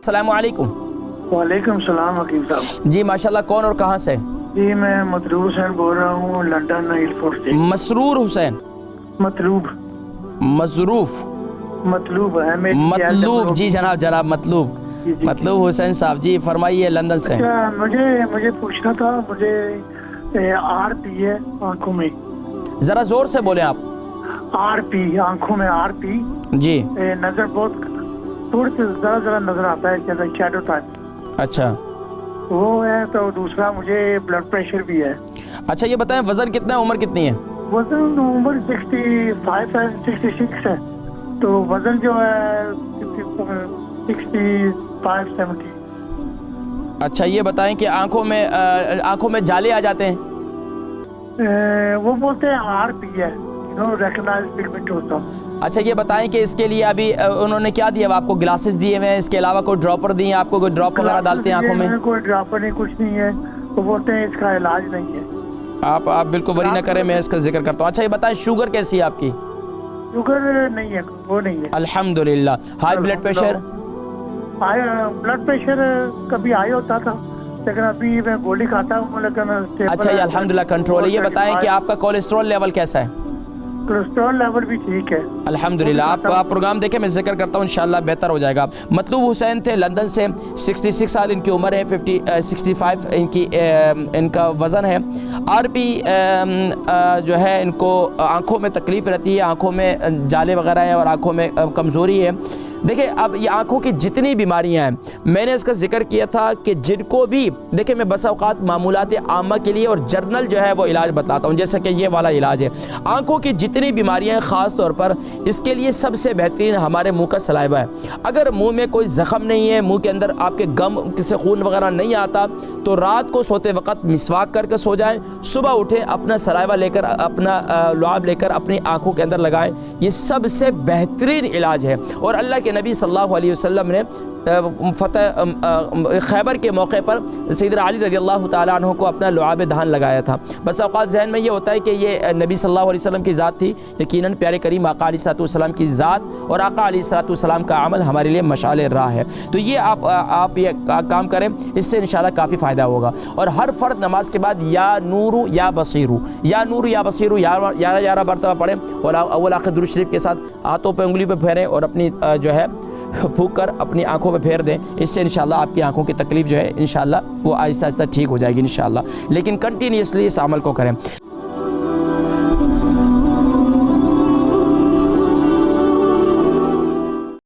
अस्सलाम वालेकुम। वालेकुम सलाम हकीम साहब। जी माशाल्लाह, कौन और कहाँ से? जी मैं मतलूब हुसैन बोल रहा हूँ लंदन एयरपोर्ट से। मसरूर हुसैन, मतलूब मजरूफ, मतलूब है मतलूब। जी जनाब, जनाब मतलूब, मतलूब हुसैन साहब जी, फरमाइए लंदन से। अच्छा, मुझे पूछना था, मुझे आरपी है आंखों में। ज़रा ज़ोर से बोले आप। आरपी आंखों में, आरपी जी। नजर बहुत थोड़ी सी जरा जरा नजर आता है, जैसा शैडो टाइप अच्छा, वो है। तो दूसरा मुझे ब्लड प्रेशर भी है। अच्छा ये बताएं वज़न कितना है, उम्र कितनी है? वजन उम्र 65 है, 66 है। तो वजन जो है 65 70। अच्छा ये बताएं कि आंखों में जाले आ जाते हैं? वो बोलते हैं आरपी है, रेटिनाल पिगमेंट होता। अच्छा ये बताएं कि इसके लिए अभी उन्होंने क्या दिया, आपको ग्लासेस दिए हुए हैं, इसके अलावा कोई ड्रॉपर दिए हैं आपको, कोई ड्रॉप वगैरह डालते हैं आंखों में? कोई ड्रॉपर नहीं, कुछ नहीं है। वो बोलते हैं इसका इलाज नहीं है। आप बिल्कुल वरी ना करें, मैं इसका जिक्र करता हूँ। अच्छा ये बताएं शुगर कैसी है आपकी? शुगर नहीं है, वो नहीं है अल्हम्दुलिल्लाह। High blood pressure? Blood pressure कभी हाई होता था, लेकिन अभी मैं गोली खाता हूँ, लेकिन अच्छा ये अल्हम्दुलिल्लाह कंट्रोल है। ये बताएं कि आपका कोलेस्ट्रॉल लेवल कैसा है? कोलेस्ट्रॉल लेवल भी ठीक है अल्हम्दुलिल्लाह। आप प्रोग्राम देखें, मैं जिक्र करता हूँ, इंशाल्लाह बेहतर हो जाएगा। मतलूब हुसैन थे लंदन से, 66 साल इनकी उम्र है, 65 इनका वज़न है। आरपी जो है इनको आँखों में तकलीफ़ रहती है, आँखों में जाले वगैरह हैं और आँखों में कमज़ोरी है। देखिए अब ये आँखों की जितनी बीमारियां हैं, मैंने इसका जिक्र किया था कि जिनको भी देखिए, मैं बस औक़ात मामूलात आमा के लिए और जर्नल जो है वो इलाज बतलाता हूँ, जैसे कि ये वाला इलाज है। आँखों की जितनी बीमारियां हैं, ख़ास तौर पर इसके लिए सबसे बेहतरीन हमारे मुंह का सलाइवा है। अगर मुंह में कोई ज़ख़म नहीं है, मुंह के अंदर आपके गम से खून वगैरह नहीं आता, तो रात को सोते वक्त मिसवाक करके सो जाएं, सुबह उठें अपना सलाइवा लेकर, अपना लुआब लेकर अपनी आँखों के अंदर लगाएं। ये सबसे बेहतरीन इलाज है। और अल्लाह के नबी सल्लल्लाहु अलैहि वसल्लम ने फतह खैबर के मौके पर सैयदना अली रज़ियल्लाहु ताला अन्हु को अपना लुआब धान लगाया था। बस औक़ात ज़हन में ये होता है कि ये नबी सल्लल्लाहु अलैहि वसल्लम की ज़ात थी। यकीनन प्यारे करीम आका अलैहिस्सलाम की ज़ात और आका अलैहिस्सलाम का अमल हमारे लिए मशाल राह है। तो ये आप ये काम करें, इससे इंशाल्लाह काफ़ी फ़ायदा होगा। और हर फ़र्द नमाज के बाद या नूरू या बसीरू, या नूरू या बसीरू 11 मरतबा पढ़ें और अव्वल आखिर दुरूद शरीफ के साथ हाथों पे उंगली पे फेरें और अपनी जो है फूंक कर अपनी आंखों पे फेर दें। इससे इंशाल्लाह आपकी आंखों की तकलीफ़ जो है इंशाल्लाह वो आहिस्ता आहिस्ता ठीक हो जाएगी इंशाल्लाह। लेकिन कंटिन्यूसली इस अमल को करें।